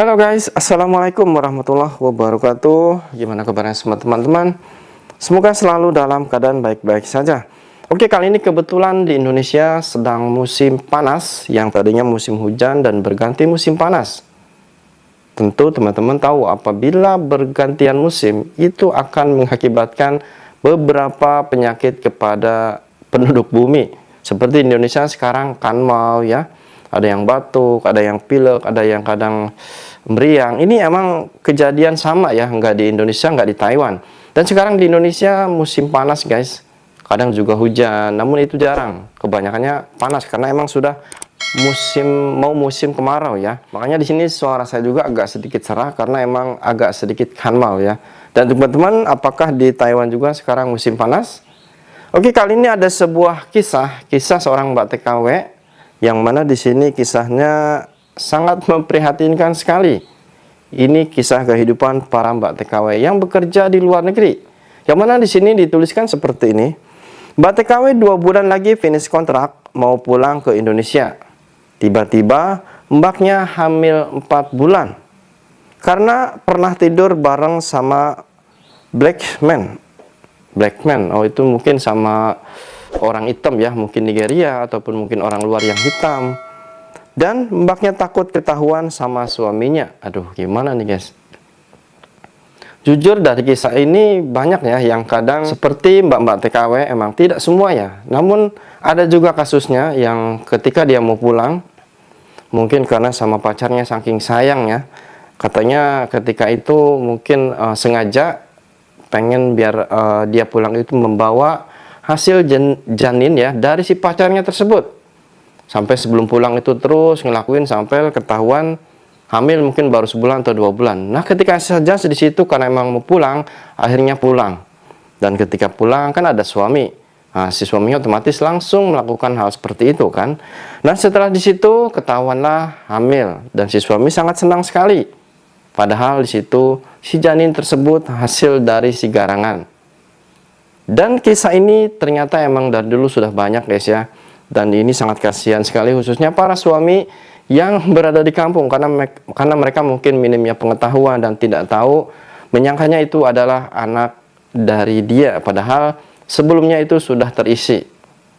Halo guys, Assalamualaikum warahmatullahi wabarakatuh. Gimana kabarnya semua teman-teman? Semoga selalu dalam keadaan baik-baik saja. Oke, kali ini kebetulan di Indonesia sedang musim panas, yang tadinya musim hujan dan berganti musim panas. Tentu teman-teman tahu apabila bergantian musim itu akan mengakibatkan beberapa penyakit kepada penduduk bumi. Seperti di Indonesia sekarang kanmau ya. Ada yang batuk, ada yang pilek, ada yang kadang meriang. Ini emang kejadian sama ya, nggak di Indonesia, nggak di Taiwan. Dan sekarang di Indonesia musim panas guys. Kadang juga hujan, namun itu jarang. Kebanyakannya panas karena emang sudah musim kemarau ya. Makanya di sini suara saya juga agak sedikit cerah karena emang agak sedikit kanmau ya. Dan teman-teman, apakah di Taiwan juga sekarang musim panas? Oke, kali ini ada sebuah kisah seorang Mbak TKW. Yang mana di sini kisahnya sangat memprihatinkan sekali. Ini kisah kehidupan para Mbak TKW yang bekerja di luar negeri. Yang mana di sini dituliskan seperti ini. Mbak TKW 2 bulan lagi finish kontrak mau pulang ke Indonesia. Tiba-tiba mbaknya hamil 4 bulan. Karena pernah tidur bareng sama black man. Oh itu mungkin sama orang hitam ya, mungkin Nigeria ataupun mungkin orang luar yang hitam. Dan mbaknya takut ketahuan sama suaminya. Aduh, gimana nih guys? Jujur dari kisah ini banyak ya yang kadang seperti mbak-mbak TKW, emang tidak semua ya. Namun ada juga kasusnya yang ketika dia mau pulang, mungkin karena sama pacarnya saking sayang ya. Katanya ketika itu mungkin sengaja pengen biar dia pulang itu membawa hasil janin ya dari si pacarnya tersebut. Sampai sebelum pulang itu terus ngelakuin sampai ketahuan hamil mungkin baru sebulan atau 2 bulan. Nah, ketika saja di situ karena emang mau pulang, akhirnya pulang. Dan ketika pulang kan ada suami. Nah, si suaminya otomatis langsung melakukan hal seperti itu kan. Nah, setelah di situ ketahuanlah hamil dan si suami sangat senang sekali. Padahal di situ si janin tersebut hasil dari si garangan. Dan kisah ini ternyata emang dari dulu sudah banyak guys ya. Dan ini sangat kasihan sekali khususnya para suami yang berada di kampung. Karena mereka mungkin minimnya pengetahuan dan tidak tahu, menyangkanya itu adalah anak dari dia. Padahal sebelumnya itu sudah terisi.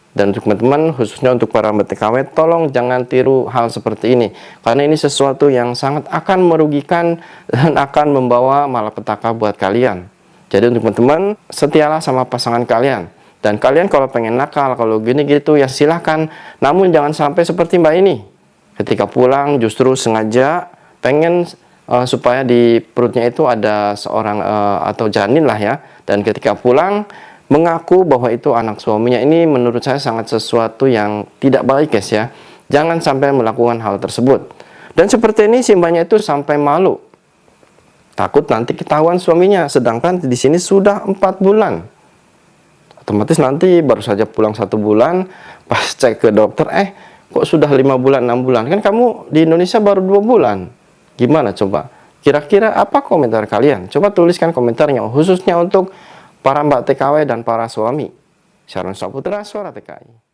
Dan untuk teman-teman, khususnya untuk para BTKW, tolong jangan tiru hal seperti ini. Karena ini sesuatu yang sangat akan merugikan dan akan membawa malapetaka buat kalian. Jadi untuk teman-teman, setialah sama pasangan kalian. Dan kalian kalau pengen nakal, kalau gini gitu ya silahkan. Namun jangan sampai seperti mbak ini. Ketika pulang justru sengaja pengen supaya di perutnya itu ada seorang atau janin lah ya. Dan ketika pulang mengaku bahwa itu anak suaminya. Ini menurut saya sangat sesuatu yang tidak baik guys ya. Jangan sampai melakukan hal tersebut. Dan seperti ini si mbaknya itu sampai malu. Takut nanti ketahuan suaminya, sedangkan di sini sudah 4 bulan. Otomatis nanti baru saja pulang 1 bulan, pas cek ke dokter, kok sudah 5 bulan, 6 bulan? Kan kamu di Indonesia baru 2 bulan. Gimana coba? Kira-kira apa komentar kalian? Coba tuliskan komentarnya, khususnya untuk para mbak TKW dan para suami. Sharon Saputra, Suara TKI.